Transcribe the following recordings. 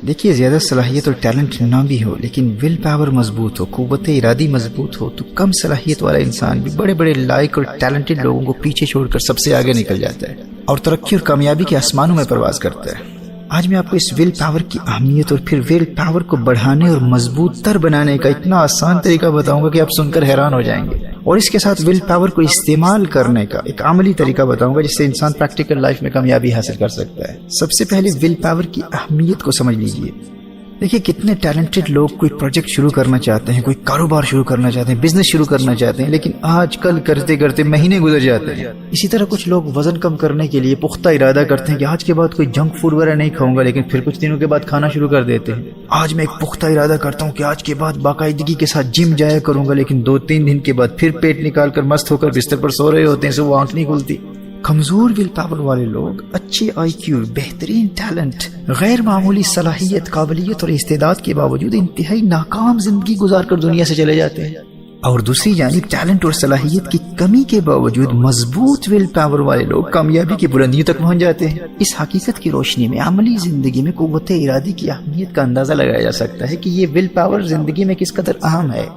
دیکھیے زیادہ صلاحیت اور ٹیلنٹ نہ بھی ہو لیکن ول پاور مضبوط ہو، قوت ارادی مضبوط ہو، تو کم صلاحیت والا انسان بھی بڑے بڑے لائق اور ٹیلنٹڈ لوگوں کو پیچھے چھوڑ کر سب سے آگے نکل جاتا ہے اور ترقی اور کامیابی کے آسمانوں میں پرواز کرتا ہے۔ آج میں آپ کو اس ول پاور کی اہمیت اور پھر ول پاور کو بڑھانے اور مضبوط تر بنانے کا اتنا آسان طریقہ بتاؤں گا کہ آپ سن کر حیران ہو جائیں گے، اور اس کے ساتھ ول پاور کو استعمال کرنے کا ایک عملی طریقہ بتاؤں گا جس سے انسان پریکٹیکل لائف میں کامیابی حاصل کر سکتا ہے۔ سب سے پہلے ول پاور کی اہمیت کو سمجھ لیجئے۔ دیکھیے کتنے ٹیلنٹڈ لوگ کوئی پروجیکٹ شروع کرنا چاہتے ہیں، کوئی کاروبار شروع کرنا چاہتے ہیں، بزنس شروع کرنا چاہتے ہیں، لیکن آج کل کرتے کرتے مہینے گزر جاتے ہیں۔ اسی طرح کچھ لوگ وزن کم کرنے کے لیے پختہ ارادہ کرتے ہیں کہ آج کے بعد کوئی جنک فوڈ وغیرہ نہیں کھاؤں گا، لیکن پھر کچھ دنوں کے بعد کھانا شروع کر دیتے ہیں۔ آج میں ایک پختہ ارادہ کرتا ہوں کہ آج کے بعد باقاعدگی کے ساتھ جم جایا کروں گا، لیکن 2-3 دن کے بعد پھر پیٹ نکال کر مست ہو کر بستر پر سو رہے ہوتے ہیں، صبح آنکھ نہیں کھلتی۔ کمزور ول پاور والے لوگ اچھے آئی کیو، بہترین ٹیلنٹ، غیر معمولی صلاحیت، قابلیت اور استعداد کے باوجود انتہائی ناکام زندگی گزار کر دنیا سے چلے جاتے ہیں، اور دوسری جانب ٹیلنٹ اور صلاحیت کی کمی کے باوجود مضبوط ول پاور والے لوگ کامیابی کی بلندیوں تک پہنچ جاتے ہیں۔ اس حقیقت کی روشنی میں عملی زندگی میں قوت ارادی کی اہمیت کا اندازہ لگایا جا سکتا ہے کہ یہ ول پاور زندگی میں کس قدر اہم ہے۔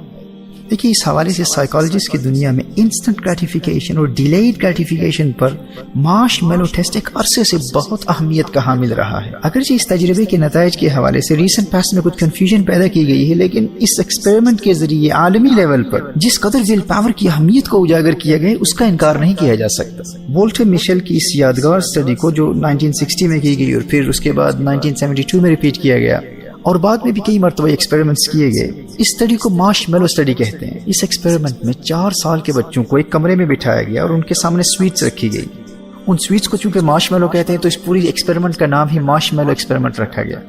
دیکھیے اس حوالے سے سائیکالوجسٹ کی دنیا میں انسٹنٹ گریٹیفیکیشن اور ڈیلیڈ گریٹیفیکیشن پر مارش میلو ٹیسٹ ایک عرصے سے بہت اہمیت کا حامل رہا ہے۔ اگرچہ اس تجربے کے نتائج کے حوالے سے ریسنٹ پاسٹ میں کچھ کنفیوژن پیدا کی گئی ہے، لیکن اس ایکسپیریمنٹ کے ذریعے عالمی لیول پر جس قدر ول پاور کی اہمیت کو اجاگر کیا گیا اس کا انکار نہیں کیا جا سکتا۔ وولٹر مشل کی اس یادگار اسٹڈی کو جو 1960 میں کی گئی اور پھر اس کے بعد 1972 میں ریپیٹ کیا گیا اور بعد میں بھی کئی مرتبہ ایکسپیریمنٹس کیے گئے، اس اسٹڈی کو مارش میلو اسٹڈی کہتے ہیں۔ اس ایکسپیریمنٹ میں 4 سال کے بچوں کو ایک کمرے میں بٹھایا گیا اور ان کے سامنے سویٹس رکھی گئی۔ ان سویٹس کو چونکہ مارش میلو کہتے ہیں تو اس پوری ایکسپیریمنٹ کا نام ہی مارش میلو ایکسپیریمنٹ رکھا گیا۔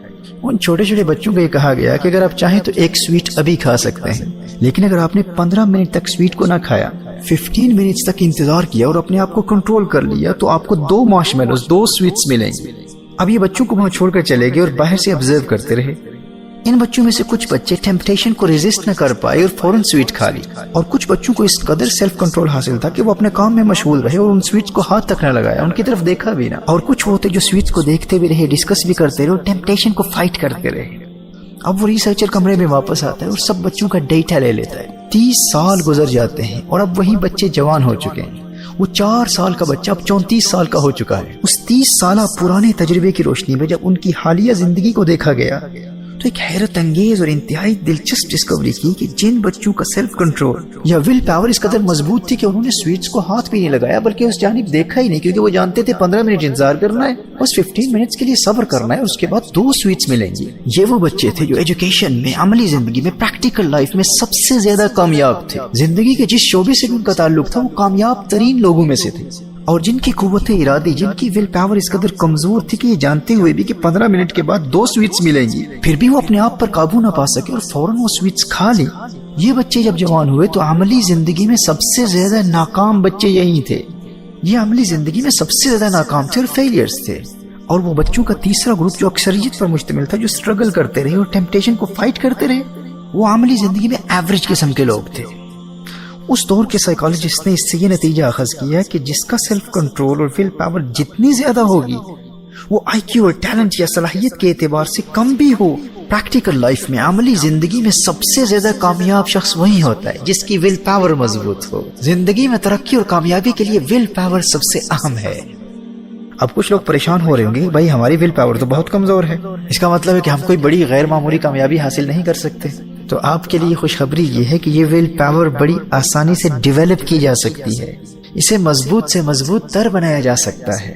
ان چھوٹے چھوٹے بچوں کو یہ کہا گیا کہ اگر آپ چاہیں تو ایک سویٹ ابھی کھا سکتے ہیں، لیکن اگر آپ نے 15 منٹ تک سویٹ کو نہ کھایا، 15 منٹس تک انتظار کیا اور اپنے آپ کو کنٹرول کر لیا، تو آپ کو 2 مارش میلوز، 2 سویٹس ملیں گے۔ اب یہ بچوں کو وہاں چھوڑ کر چلے گئے اور باہر سے آبزرو کرتے رہے۔ ان بچوں میں سے کچھ بچے ٹیمپٹیشن کو ریزسٹ نہ کر پائے اور فوراً سویٹ کھا لی، اور کچھ بچوں کو اس قدر سیلف کنٹرول حاصل تھا کہ وہ اپنے کام میں مشغول رہے اور ان سویٹس کو ہاتھ تک نہ لگایا، ان کی طرف دیکھا بھی نہ، اور کچھ وہ ہوتے جو سویٹس کو دیکھتے بھی رہے، ڈسکس بھی کرتے رہے اور ٹیمپٹیشن کو فائٹ کرتے رہے۔ اب وہ ریسرچر کمرے میں واپس آتا ہے اور سب بچوں کا ڈیٹا لے لیتا ہے۔ 30 سال گزر جاتے ہیں اور اب وہی بچے جوان ہو چکے ہیں۔ وہ 4 سال کا بچہ اب 34 سال کا ہو چکا ہے۔ اس 30 سالہ پرانے تجربے کی روشنی میں جب ان کی حالیہ زندگی کو دیکھا گیا تو ایک حیرت انگیز اور انتہائی دلچسپ ڈسکوری کی کہ جن بچوں کا سیلف کنٹرول یا ول پاور اس قدر مضبوط تھی کہ انہوں نے سویٹس کو ہاتھ بھی نہیں لگایا بلکہ اس جانب دیکھا ہی نہیں، کیونکہ وہ جانتے تھے 15 منٹ انتظار کرنا ہے، بس 15 منٹس کے لیے صبر کرنا ہے اور اس کے بعد 2 سویٹس ملیں گی۔ یہ وہ بچے تھے جو ایجوکیشن میں، عملی زندگی میں، پریکٹیکل لائف میں سب سے زیادہ کامیاب تھے۔ زندگی کے جس شعبے سے ان کا تعلق تھا وہ کامیاب ترین لوگوں میں سے تھے، اور جن کی قوت ارادی، جن کی ول پاور اس قدر کمزور تھی کہ یہ جانتے ہوئے بھی کہ 15 منٹ کے بعد 2 سویٹس ملیں گی، پھر بھی وہ اپنے آپ پر قابو نہ پا سکے اور فوراً وہ سویٹس کھا لی۔ یہ بچے جب جوان ہوئے تو عملی زندگی میں سب سے زیادہ ناکام بچے یہی تھے۔ یہ عملی زندگی میں سب سے زیادہ ناکام تھے اور فیلیئرز تھے۔ اور وہ بچوں کا تیسرا گروپ جو اکثریت پر مشتمل تھا، جو سٹرگل کرتے رہے اور ٹیمپٹیشن کو فائٹ کرتے رہے، وہ عملی زندگی میں ایوریج قسم کے لوگ تھے۔ اس دور کے سائیکالوجسٹ نے اس سے یہ نتیجہ اخذ کیا کہ جس کا سیلف کنٹرول اور ول پاور جتنی زیادہ ہوگی، وہ آئی کیو اور ٹیلنٹ یا صلاحیت کے اعتبار سے کم بھی ہو، پریکٹیکل لائف میں، عملی زندگی میں سب سے زیادہ کامیاب شخص وہی ہوتا ہے جس کی ول پاور مضبوط ہو۔ زندگی میں ترقی اور کامیابی کے لیے ول پاور سب سے اہم ہے۔ اب کچھ لوگ پریشان ہو رہے ہوں گے، بھائی ہماری ول پاور تو بہت کمزور ہے، اس کا مطلب ہے کہ ہم کوئی بڑی غیر معمولی کامیابی حاصل نہیں کر سکتے۔ تو آپ کے لیے خوشخبری یہ ہے کہ یہ ول پاور بڑی آسانی سے ڈیولپ کی جا سکتی ہے، اسے مضبوط سے مضبوط تر بنایا جا سکتا ہے۔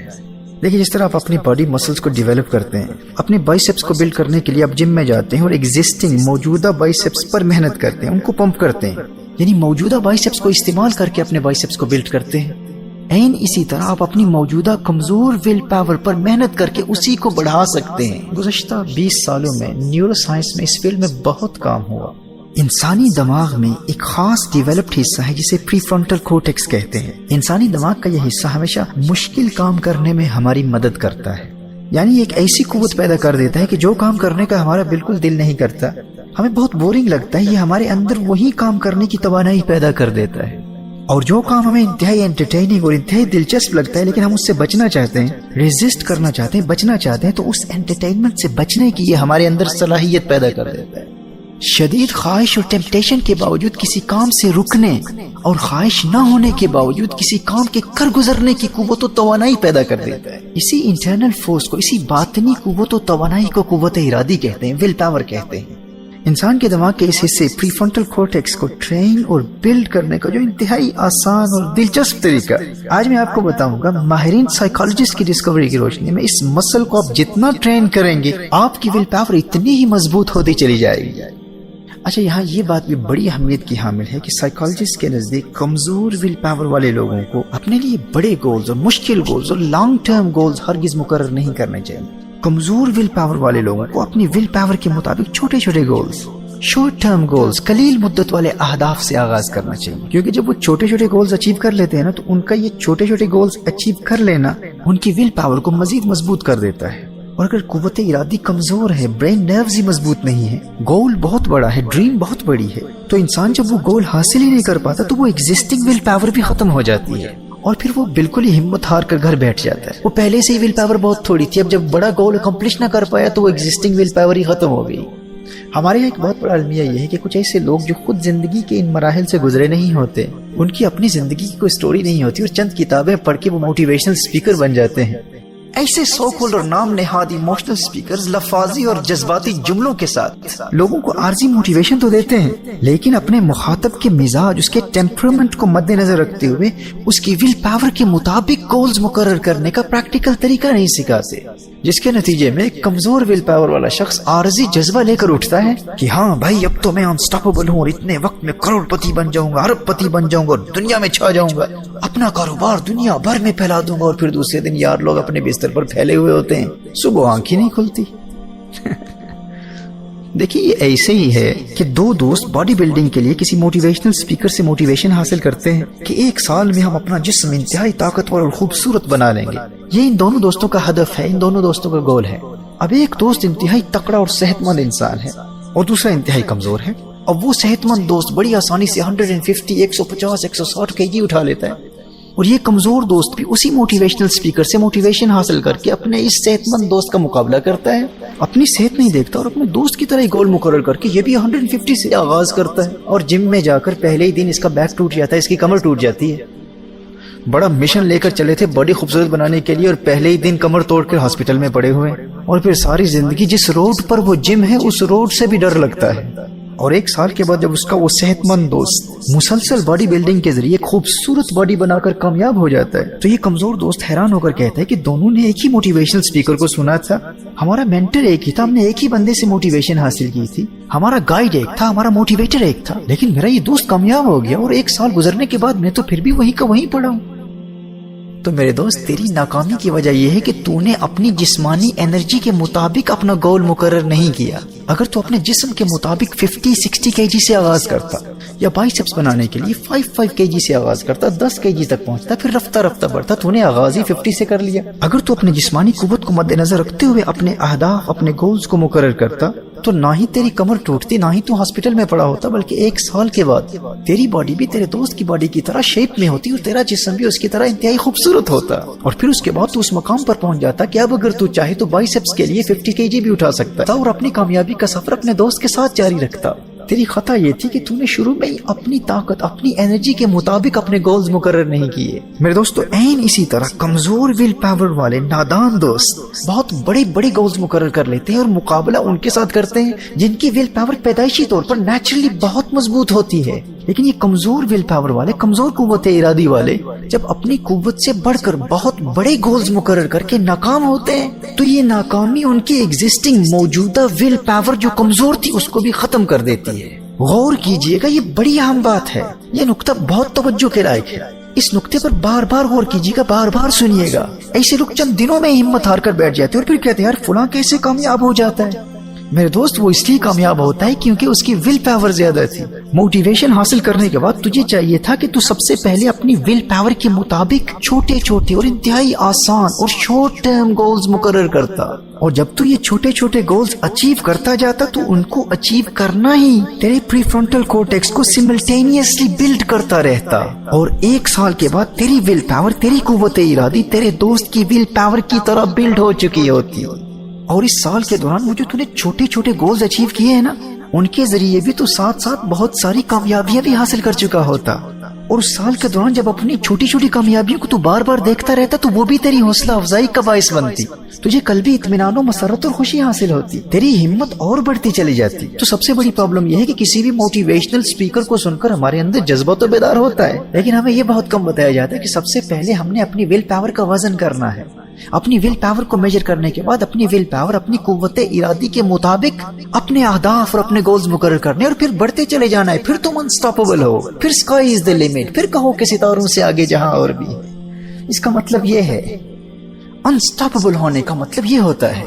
دیکھیں جس طرح آپ اپنی باڈی مسلز کو ڈیولپ کرتے ہیں، اپنے بائسیپس کو بلڈ کرنے کے لیے آپ جم میں جاتے ہیں اور ایگزسٹنگ موجودہ بائسیپس پر محنت کرتے ہیں، ان کو پمپ کرتے ہیں، یعنی موجودہ بائسیپس کو استعمال کر کے اپنے بائسیپس کو بلڈ کرتے ہیں۔ این اسی طرح آپ اپنی موجودہ کمزور ول پاور پر محنت کر کے اسی کو بڑھا سکتے ہیں۔ گزشتہ 20 سالوں میں نیورو سائنس میں اس فیلڈ میں بہت کام ہوا۔ انسانی دماغ میں ایک خاص ڈیولپڈ حصہ ہے جسے پری فرنٹل کورٹیکس کہتے ہیں۔ انسانی دماغ کا یہ حصہ ہمیشہ مشکل کام کرنے میں ہماری مدد کرتا ہے، یعنی ایک ایسی قوت پیدا کر دیتا ہے کہ جو کام کرنے کا ہمارا بالکل دل نہیں کرتا، ہمیں بہت بورنگ لگتا ہے، یہ ہمارے اندر وہی کام کرنے کی توانائی پیدا کر دیتا ہے۔ اور جو کام ہمیں انتہائی انٹرٹیننگ اور انتہائی دلچسپ لگتا ہے لیکن ہم اس سے بچنا چاہتے ہیں، ریزسٹ کرنا چاہتے ہیں، بچنا چاہتے ہیں، تو اس انٹرٹینمنٹ سے بچنے کی یہ ہمارے اندر صلاحیت پیدا کر دیتا ہے۔ شدید خواہش اور ٹیمپٹیشن کے باوجود کسی کام سے رکنے اور خواہش نہ ہونے کے باوجود کسی کام کے کر گزرنے کی قوت و توانائی پیدا کر دیتا ہے۔ اسی انٹرنل فورس کو، اسی باطنی قوت و توانائی کو قوت ارادی کہتے ہیں، ول پاور کہتے ہیں۔ انسان کے دماغ کے اس حصے پری فرنٹل کورٹیکس کو ٹرین اور بلڈ کرنے کا جو انتہائی آسان اور دلچسپ طریقہ آج میں آپ کو بتاؤں گا، ماہرین سائیکالوجسٹ کی ڈسکوری کی روشنی میں اس مسل کو آپ جتنا ٹرین کریں گے آپ کی ول پاور اتنی ہی مضبوط ہوتی چلی جائے گی۔ اچھا، یہاں یہ بات بھی بڑی اہمیت کی حامل ہے کہ سائیکالوجسٹ کے نزدیک کمزور ول پاور والے لوگوں کو اپنے لیے بڑے گولز اور مشکل گولز اور لانگ ٹرم گولز ہرگز مقرر نہیں کرنے چاہیے۔ کمزور ول پاور والے لوگوں کو اپنی ول پاور کے مطابق چھوٹے چھوٹے گولز، شارٹ ٹرم گولز، قلیل مدت والے اہداف سے آغاز کرنا چاہیے، کیونکہ جب وہ چھوٹے چھوٹے گولز اچیو کر لیتے ہیں نا تو ان کا یہ چھوٹے چھوٹے گولز اچیو کر لینا ان کی ول پاور کو مزید مضبوط کر دیتا ہے۔ اور اگر قوت ارادی کمزور ہے، برین نروز ہی مضبوط نہیں ہے، گول بہت بڑا ہے، ڈریم بہت بڑی ہے، تو انسان جب وہ گول حاصل ہی نہیں کر پاتا تو وہ ایگزسٹنگ ول پاور بھی ختم ہو جاتی ہے اور پھر وہ بالکل ہی ہمت ہار کر گھر بیٹھ جاتا ہے۔ وہ پہلے سے ہی ول پاور بہت تھوڑی تھی، اب جب بڑا گول اکمپلش نہ کر پایا تو وہ ایگزسٹنگ ول پاور ہی ختم ہو گئی۔ ہمارے یہاں ایک بہت بڑا المیہ یہ ہے کہ کچھ ایسے لوگ جو خود زندگی کے ان مراحل سے گزرے نہیں ہوتے، ان کی اپنی زندگی کی کوئی سٹوری نہیں ہوتی اور چند کتابیں پڑھ کے وہ موٹیویشنل اسپیکر بن جاتے ہیں۔ ایسے سو کالڈ اور نام نہاد ایموشنل اسپیکرز لفاظی اور جذباتی جملوں کے ساتھ لوگوں کو عارضی موٹیویشن تو دیتے ہیں لیکن اپنے مخاطب کے مزاج، اس کے ٹیمپرامنٹ کو مد نظر رکھتے ہوئے اس کی ول پاور کے مطابق گولز مقرر کرنے کا پریکٹیکل طریقہ نہیں سکھاتے، جس کے نتیجے میں ایک کمزور ول پاور والا شخص عارضی جذبہ لے کر اٹھتا ہے کہ ہاں بھائی اب تو میں انسٹاپیبل ہوں اور اتنے وقت میں کروڑ پتی بن جاؤں گا، ارب پتی بن جاؤں گا اور دنیا میں چھا جاؤں گا، اپنا کاروبار دنیا بھر میں پھیلا دوں گا، اور پھر دوسرے دن یار لوگ اپنے بستر پر پھیلے ہوئے ہوتے ہیں، صبح آنکھ ہی نہیں کھلتی۔ دیکھیے یہ ایسے ہی ہے کہ دو دوست باڈی بلڈنگ کے لیے کسی موٹیویشنل اسپیکر سے موٹیویشن حاصل کرتے ہیں کہ 1 سال میں ہم اپنا جسم انتہائی طاقتور اور خوبصورت بنا لیں گے۔ یہ ان دونوں دوستوں کا ہدف ہے، ان دونوں دوستوں کا گول ہے۔ اب ایک دوست انتہائی تکڑا اور صحت مند انسان ہے اور دوسرا انتہائی کمزور ہے۔ اب وہ صحت مند دوست بڑی آسانی سے 150، 150، 160 kg اٹھا لیتا ہے اور یہ کمزور دوست بھی اسی موٹیویشنل اسپیکر سے موٹیویشن حاصل کر کے اپنے اس صحت مند دوست کا مقابلہ کرتا ہے، اپنی صحت نہیں دیکھتا اور اپنے دوست کی طرح ہی گول مقرر کر کے یہ بھی 150 سے آغاز کرتا ہے اور جم میں جا کر پہلے ہی دن اس کا بیک ٹوٹ جاتا ہے، اس کی کمر ٹوٹ جاتی ہے۔ بڑا مشن لے کر چلے تھے باڈی خوبصورت بنانے کے لیے اور پہلے ہی دن کمر توڑ کر ہاسپٹل میں پڑے ہوئے، اور پھر ساری زندگی جس روڈ پر وہ جم ہے اس روڈ سے بھی ڈر لگتا ہے۔ اور 1 سال کے بعد جب اس کا وہ صحت مند دوست مسلسل باڈی بلڈنگ کے ذریعے خوبصورت باڈی بنا کر کامیاب ہو جاتا ہے تو یہ کمزور دوست حیران ہو کر کہتا ہے کہ دونوں نے ایک ہی موٹیویشنل اسپیکر کو سنا تھا، ہمارا مینٹر ایک ہی تھا، ہم نے ایک ہی بندے سے موٹیویشن حاصل کی تھی، ہمارا گائیڈ ایک تھا، ہمارا موٹیویٹر ایک تھا، لیکن میرا یہ دوست کامیاب ہو گیا اور 1 سال گزرنے کے بعد میں تو پھر بھی وہیں کا وہیں پڑا ہوں۔ تو میرے دوست تیری ناکامی کی وجہ یہ ہے کہ تو نے اپنی جسمانی انرجی کے مطابق اپنا گول مقرر نہیں کیا۔ اگر تو اپنے جسم کے مطابق 50-60 kg سے آغاز کرتا یا بائسپس بنانے کے لیے 5 kg سے آغاز کرتا، 10 kg تک پہنچتا، پھر رفتہ رفتہ بڑھتا، تو نے آغاز ہی 50 سے کر لیا۔ اگر تو اپنے جسمانی قوت کو مد نظر رکھتے ہوئے اپنے اہداف، اپنے گولز کو مقرر کرتا تو نہ ہی تیری کمر ٹوٹتی، نہ ہی تو ہاسپٹل میں پڑا ہوتا، بلکہ 1 سال کے بعد تیری باڈی بھی تیرے دوست کی باڈی کی طرح شیپ میں ہوتی اور تیرا جسم بھی اس کی طرح انتہائی خوبصورت ہوتا، اور پھر اس کے بعد تو اس مقام پر پہنچ جاتا کہ اب اگر تو چاہے تو بائسپس کے لیے 50 kg بھی اٹھا سکتا تھا اور اپنی کامیابی کا سفر اپنے دوست کے ساتھ جاری رکھتا۔ تیری خطا یہ تھی کہ تو نے شروع میں ہی اپنی طاقت، اپنی انرجی کے مطابق اپنے گولز مقرر نہیں کیے۔ میرے دوستو عین اسی طرح کمزور ول پاور والے نادان دوست بہت بڑے بڑے گولز مقرر کر لیتے ہیں اور مقابلہ ان کے ساتھ کرتے ہیں جن کی ول پاور پیدائشی طور پر نیچرلی بہت مضبوط ہوتی ہے، لیکن یہ کمزور ول پاور والے، کمزور قوت ارادی والے جب اپنی قوت سے بڑھ کر بہت بڑے گولز مقرر کر کے ناکام ہوتے ہیں تو یہ ناکامی ان کی ایگزسٹنگ موجودہ ول پاور جو کمزور تھی اس کو بھی ختم کر دیتی ہے۔ غور کیجئے گا، یہ بڑی اہم بات ہے، یہ نقطہ بہت توجہ کے لائق ہے، اس نقطے پر بار بار غور کیجئے گا، بار بار سنیے گا۔ ایسے لوگ چند دنوں میں ہمت ہار کر بیٹھ جاتے ہیں اور پھر کہتے ہیں یار فلاں کیسے کامیاب ہو جاتا ہے، میرے دوست وہ اس لیے کامیاب ہوتا ہے کیونکہ اس کی ول پاور زیادہ تھی. موٹیویشن حاصل کرنے کے بعد تجھے چاہیے تھا کہ تو سب سے پہلے اپنی ول پاور کے مطابق چھوٹے چھوٹے اور انتہائی آسان اور شارٹ ٹرم گولز مقرر کرتا, اور جب تو یہ چھوٹے چھوٹے گولز اچیو کرتا جاتا تو ان کو اچیو کرنا ہی تیرے پری فرنٹل کورٹیکس کو سملٹینیسلی بلڈ کرتا رہتا, اور 1 سال کے بعد تیری ول پاور, تیری قوت ارادی تیرے دوست کی ول پاور کی طرح بلڈ ہو چکی ہوتی. اور اس سال کے دوران وہ جو تو نے چھوٹے چھوٹے گولز اچیو کیے ہیں نا, ان کے ذریعے بھی تو ساتھ ساتھ بہت ساری کامیابیاں بھی حاصل کر چکا ہوتا. اور اس سال کے دوران جب اپنی چھوٹی چھوٹی کامیابیوں کو تو بار بار دیکھتا رہتا تو وہ بھی تیری حوصلہ افزائی کا باعث بنتی. تجھے قلبی اطمینان و مسرت اور خوشی حاصل ہوتی, تیری ہمت اور بڑھتی چلی جاتی. تو سب سے بڑی پرابلم یہ ہے کہ کسی بھی موٹیویشنل اسپیکر کو سن کر ہمارے اندر جذبہ تو بیدار ہوتا ہے, لیکن ہمیں یہ بہت کم بتایا جاتا ہے کہ سب سے پہلے ہم نے اپنی ول پاور کا وزن کرنا ہے. اپنی ول پاور کو میجر کرنے کے بعد اپنی ول پاور اپنی قوت ارادی کے مطابق اپنے اہداف اور اپنے گولز مقرر کرنے, اور پھر بڑھتے چلے جانا ہے. پھر تم انسٹاپیبل ہو, پھر اسکائی از دی لمٹ, پھر کہو کہ ستاروں سے آگے جہاں اور بھی. اس کا مطلب یہ ہے, انسٹاپیبل ہونے کا مطلب یہ ہوتا ہے.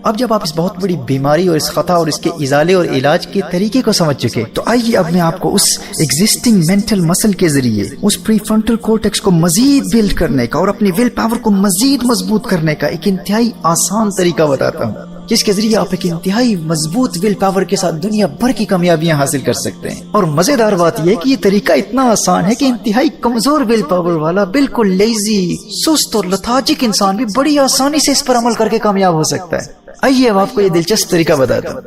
اب جب آپ اس بہت بڑی بیماری اور اس خطا اور اس کے ازالے اور علاج کے طریقے کو سمجھ چکے, تو آئیے اب میں آپ کو اس ایگزسٹنگ مینٹل مسل کے ذریعے اس پری فرنٹل کورٹیکس کو مزید بلڈ کرنے کا اور اپنی ول پاور کو مزید مضبوط کرنے کا ایک انتہائی آسان طریقہ بتاتا ہوں, جس کے ذریعے آپ ایک انتہائی مضبوط ول پاور کے ساتھ دنیا بھر کی کامیابیاں حاصل کر سکتے ہیں. اور مزیدار بات یہ ہے کہ یہ طریقہ اتنا آسان ہے کہ انتہائی کمزور ول پاور والا, بالکل لیزی, سست اور لتھارجک انسان بھی بڑی آسانی سے اس پر عمل کر کے کامیاب ہو سکتا ہے. آئیے اب آپ کو یہ دلچسپ طریقہ بتاتا ہوں.